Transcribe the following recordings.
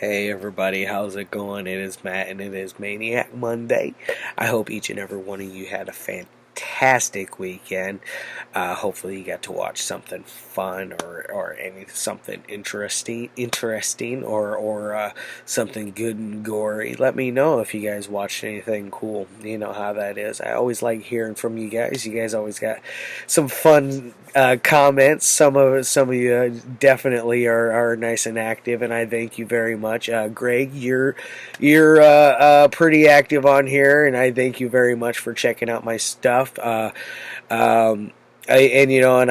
Hey everybody, how's it going? It is Matt and it is Maniac Monday. I hope each and every one of you had a fantastic weekend. Hopefully you got to watch something fun or something interesting or something good and gory. Let me know if you guys watched anything cool. You know how that is. I always like hearing from you guys. You guys always got some fun comments. Some of you definitely are nice and active, and I thank you very much. Greg, you're pretty active on here, and I thank you very much for checking out my stuff. And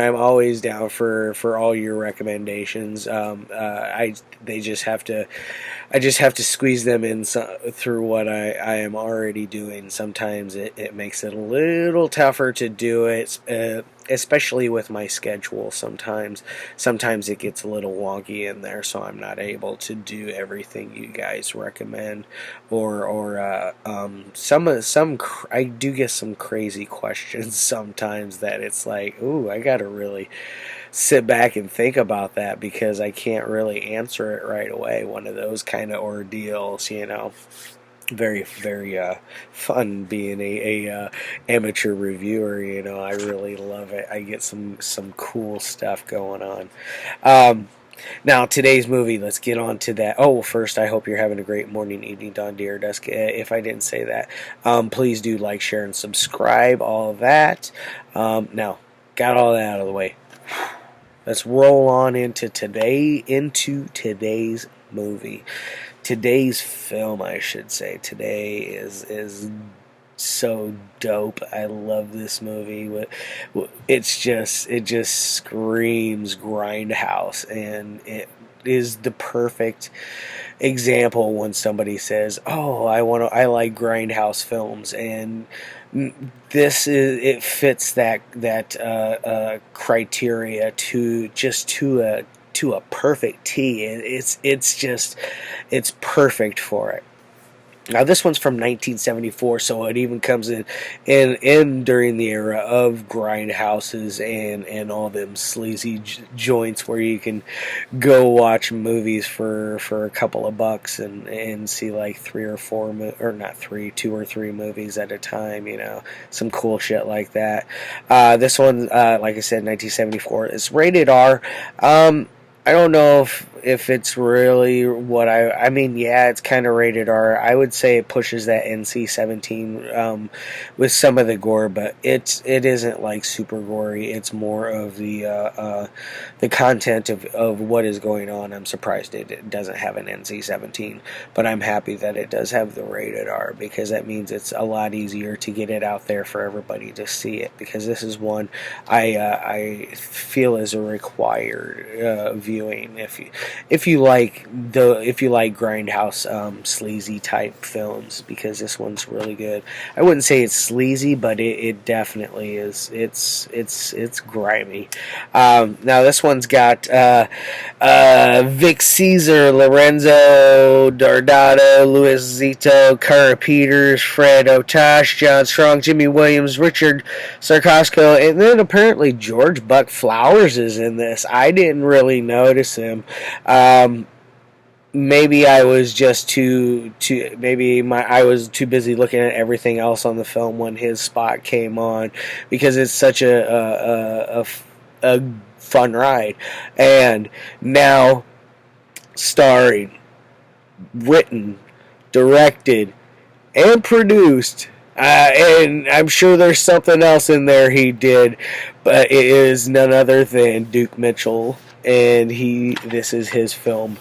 I'm always down for all your recommendations. I just have to squeeze them in through what I am already doing. Sometimes it makes it a little tougher to do it, especially with my schedule. Sometimes it gets a little wonky in there, so I'm not able to do everything you guys recommend. I do get some crazy questions sometimes that it's like, ooh, I gotta really sit back and think about that because I can't really answer it right away. One of those kind of ordeals, Very, very fun being a amateur reviewer. I really love it. I get some cool stuff going on. Now, today's movie, let's get on to that. Oh, first, I hope you're having a great morning, evening, dawn, dear, dusk. If I didn't say that, please do like, share, and subscribe, all of that. Now, got all that out of the way. Let's roll on into today's movie. Today's film, I should say. Today is so dope. I love this movie. It just screams Grindhouse, and it is the perfect example when somebody says, "Oh, I like Grindhouse films," and it fits that criteria to a perfect T. It's perfect for it. Now, this one's from 1974, so it even comes in during the era of grindhouses and all them sleazy joints where you can go watch movies for a couple of bucks and see like two or three movies at a time. Some cool shit like that. This one, like I said, 1974. It's rated R. I don't know if it's really what I mean, yeah, it's kind of rated R. I would say it pushes that NC-17 with some of the gore, but it isn't like super gory. It's more of the content of what is going on. I'm surprised it doesn't have an NC-17, but I'm happy that it does have the rated R because that means it's a lot easier to get it out there for everybody to see it, because this is one I feel is a required viewing if you like grindhouse sleazy type films, because this one's really good. I wouldn't say it's sleazy, but it definitely is. It's grimy. Now this one's got Vic Caeser, Lorenzo, Dardado, Louis Zito, Cara Peters, Fred Otash, John Strong, Jimmy Williams, Richard Scarso, and then apparently George Buck Flowers is in this. I didn't really notice him. Maybe I was just I was too busy looking at everything else on the film when his spot came on, because it's such a fun ride. And now, starring, written, directed, and produced. And I'm sure there's something else in there he did, but it is none other than Duke Mitchell, and this is his film,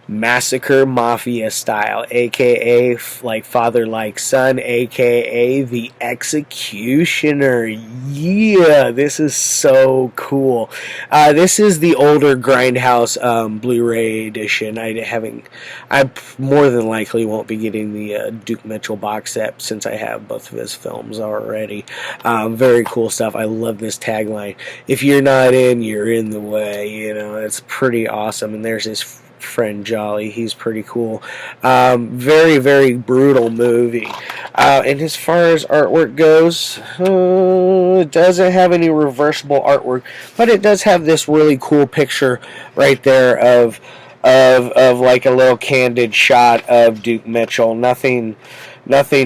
Massacre Mafia style, aka like father like son, aka the Executioner. Yeah, this is so cool. This is the older Grindhouse Blu-ray edition. I more than likely won't be getting the Duke Mitchell box set since I have both of his films already. Very cool stuff. I love this tagline: "If you're not in, you're in the way." It's pretty awesome. And there's his friend Jolly. He's pretty cool. Very, very brutal movie. And as far as artwork goes, it doesn't have any reversible artwork, but it does have this really cool picture right there of of like a little candid shot of Duke Mitchell. Nothing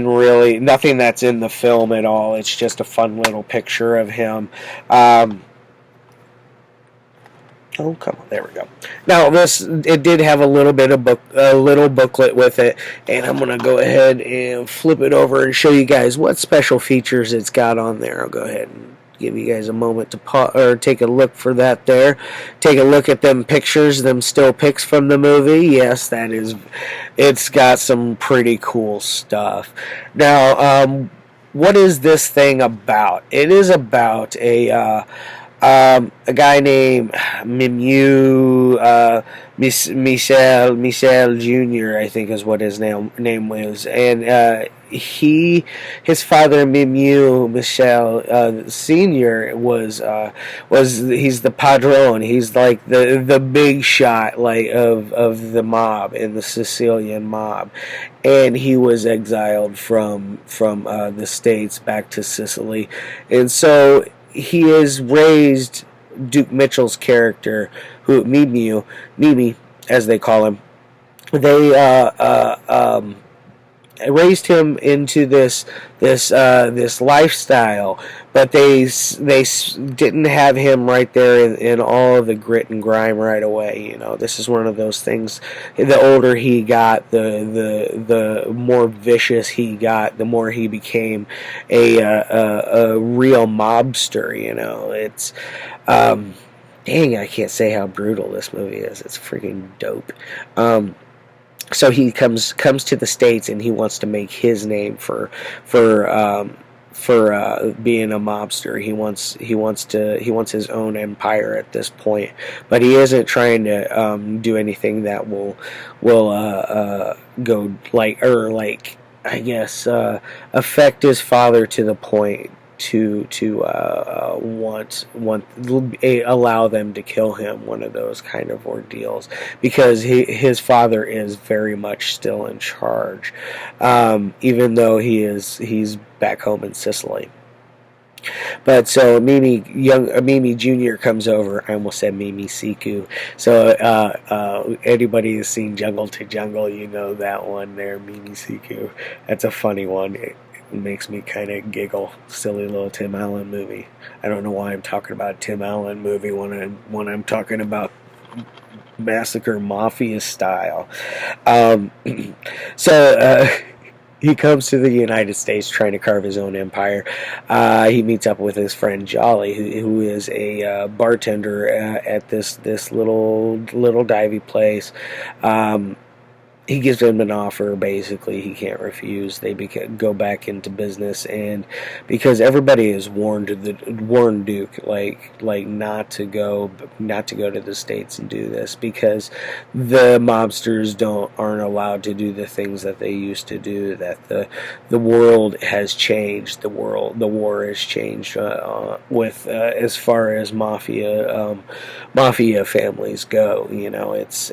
really, nothing that's in the film at all. It's just a fun little picture of him. Oh, come on, there we go. Now it did have a little bit of a little booklet with it, and I'm gonna go ahead and flip it over and show you guys what special features it's got on there. I'll go ahead and give you guys a moment to take a look for that there. Take a look at them pictures, them still pics from the movie. Yes, it's got some pretty cool stuff. Now, what is this thing about? It is about a guy named Miceli Jr. I think is what his name was, and his father Miceli Sr. was he's the padrone. He's like the big shot like of the mob in the Sicilian mob, and he was exiled from the States back to Sicily, and so he has raised Duke Mitchell's character, who Mimi, as they call him. They raised him into this lifestyle, but they didn't have him right there in all of the grit and grime right away. You know, this is one of those things. The older he got, the more vicious he got, the more he became a real mobster. You know, it's dang, I can't say how brutal this movie is. It's freaking dope. So he comes to the States, and he wants to make his name for being a mobster. He wants his own empire at this point, but he isn't trying to do anything that will go like I guess affect his father to the point to allow them to kill him, one of those kind of ordeals, because his father is very much still in charge, even though he's back home in Sicily. But so Mimi Jr. comes over. I almost said Mimi Siku. So anybody who's seen Jungle to Jungle, you know that one there, Mimi Siku. That's a funny one. It makes me kind of giggle. Silly little Tim Allen movie. I don't know why I'm talking about a Tim Allen movie when I'm talking about Massacre Mafia style. He comes to the United States trying to carve his own empire. He meets up with his friend Jolly, who is a bartender at this little divey place. He gives him an offer. Basically, he can't refuse. They go back into business, and because everybody has warned Duke like not to go to the States and do this, because the mobsters aren't allowed to do the things that they used to do. That the world has changed. The war has changed with as far as mafia families go. You know, it's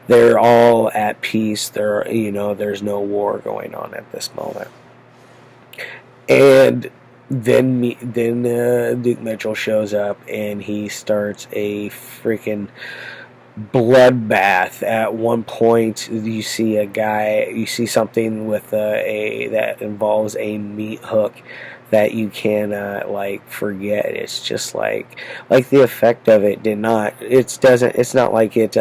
they're all at peace. There's no war going on at this moment. And then Duke Mitchell shows up, and he starts a freaking bloodbath. At one point, you see something with that involves a meat hook that you cannot forget. It's just like the effect of it did not. It's not like it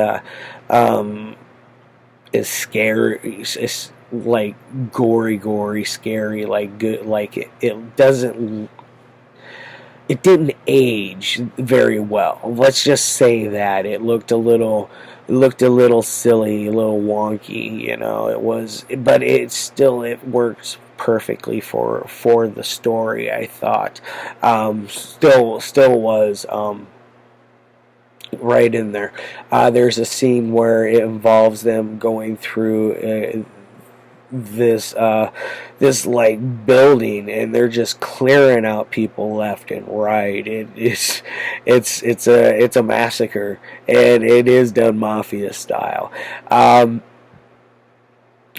is scary. It's like gory, scary, like good. Like it doesn't. It didn't age very well. Let's just say that it looked a little silly, a little wonky. You know, it was, but it works perfectly for the story. I thought still was right in there. There's a scene where it involves them going through this building, and they're just clearing out people left and right. It's a massacre, and it is done mafia style.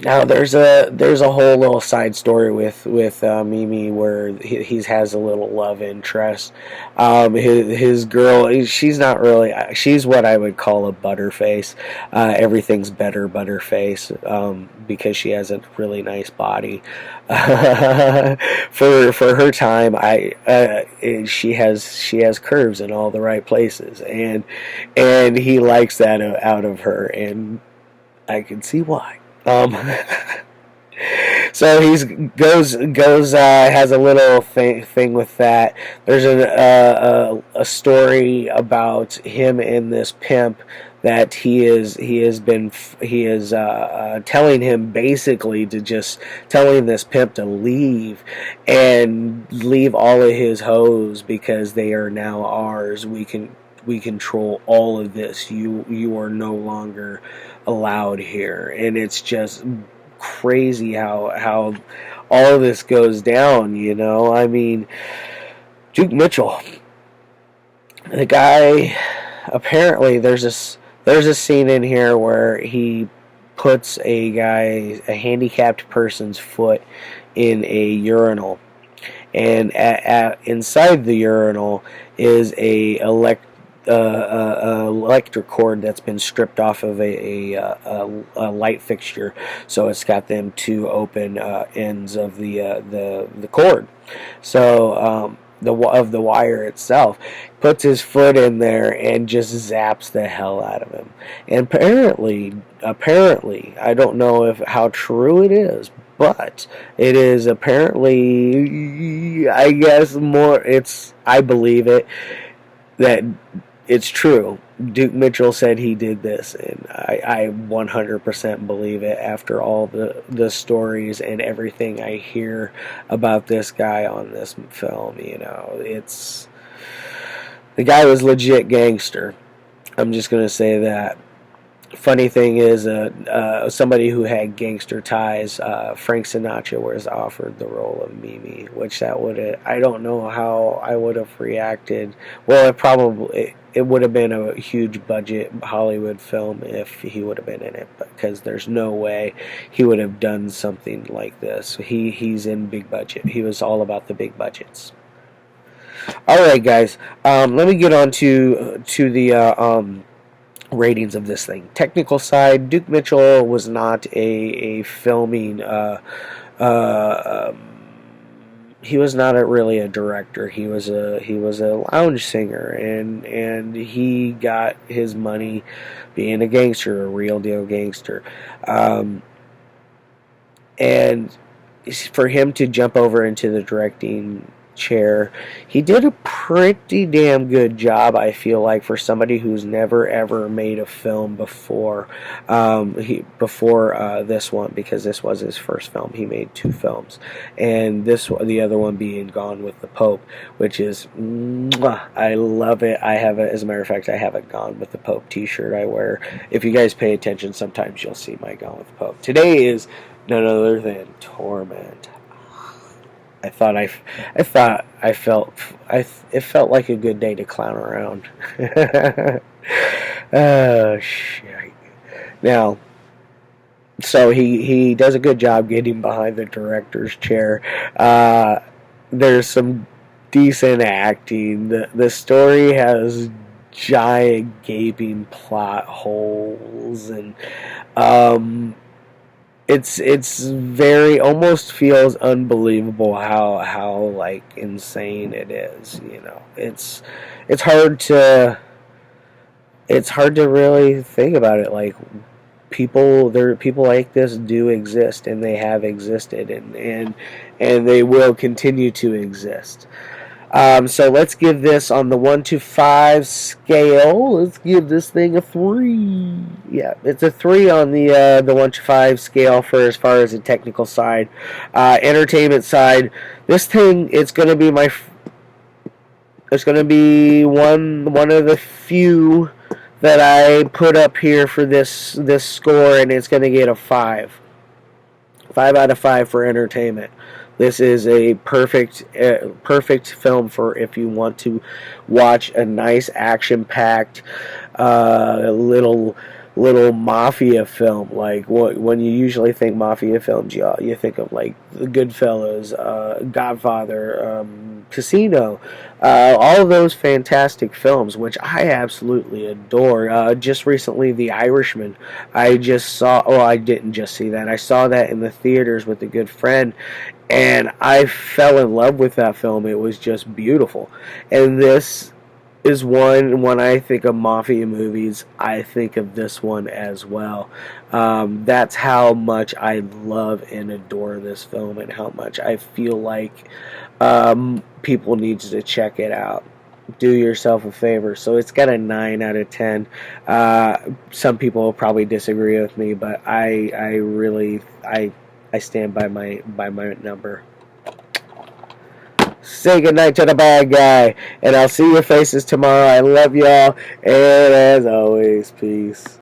Now there's a whole little side story with Mimi where he has a little love interest. His girl, she's not really, she's what I would call a butterface. Everything's better butterface, because she has a really nice body. For her time, she has curves in all the right places, and he likes that out of her, and I can see why. So he's goes has a little thing with that. There's a story about him and this pimp that he is telling him basically to just telling this pimp to leave and leave all of his hoes because they are now ours. We control all of this. You are no longer allowed here, and it's just crazy how all of this goes down. I mean, Duke Mitchell, the guy, apparently there's a scene in here where he puts a handicapped person's foot in a urinal, and inside the urinal is a electric cord that's been stripped off of a light fixture, so it's got them two open ends of the cord. So the wire itself, puts his foot in there and just zaps the hell out of him. And apparently, I don't know how true it is, but it is apparently, I guess I believe it, that it's true. Duke Mitchell said he did this, and I 100% believe it after all the stories and everything I hear about this guy on this film. The guy was legit gangster. I'm just going to say that. Funny thing is, somebody who had gangster ties, Frank Sinatra, was offered the role of Mimi, which I don't know how I would have reacted. Well, it would have been a huge budget Hollywood film if he would have been in it, because there's no way he would have done something like this. He's in big budget. He was all about the big budgets. All right, guys. Let me get on to the ratings of this thing. Technical side, Duke Mitchell was not a filming. He was not really a director. He was a lounge singer, and he got his money being a gangster, a real deal gangster. And for him to jump over into the directing chair, he did a pretty damn good job, I feel like, for somebody who's never ever made a film before. Before this one, because this was his first film. He made 2 films, and the other one being Gone with the Pope, which is I love it. I have it, as a matter of fact, I have a Gone with the Pope t-shirt I wear. If you guys pay attention, sometimes you'll see my Gone with the Pope. Today is none other than Torment. It felt like a good day to clown around. Oh shit! Now, so he does a good job getting behind the director's chair. There's some decent acting. The story has giant gaping plot holes, and it's very, almost feels unbelievable how like insane it is. It's hard to really think about it. Like, people like this do exist, and they have existed, and they will continue to exist. So let's give this, on the 1 to 5 scale, let's give this thing a 3. Yeah, it's a 3 on the 1 to 5 scale for as far as the technical side. Entertainment side, this thing, it's going to be one of the few that I put up here for this score, and it's going to get a 5. 5 out of 5 for entertainment. This is a perfect film for if you want to watch a nice action-packed little little mafia film. Like when you usually think mafia films, you think of like the Goodfellas, Godfather, Casino, all of those fantastic films, which I absolutely adore. Just recently, The Irishman. I just saw. Oh, I didn't just see that. I saw that in the theaters with a good friend, and I fell in love with that film. It was just beautiful. And this is one, when I think of mafia movies, I think of this one as well. That's how much I love and adore this film, and how much I feel like people need to check it out. Do yourself a favor. So it's got a 9 out of 10. Some people will probably disagree with me, but I really I stand by my number. Say goodnight to the bad guy, and I'll see your faces tomorrow. I love y'all, and as always, peace.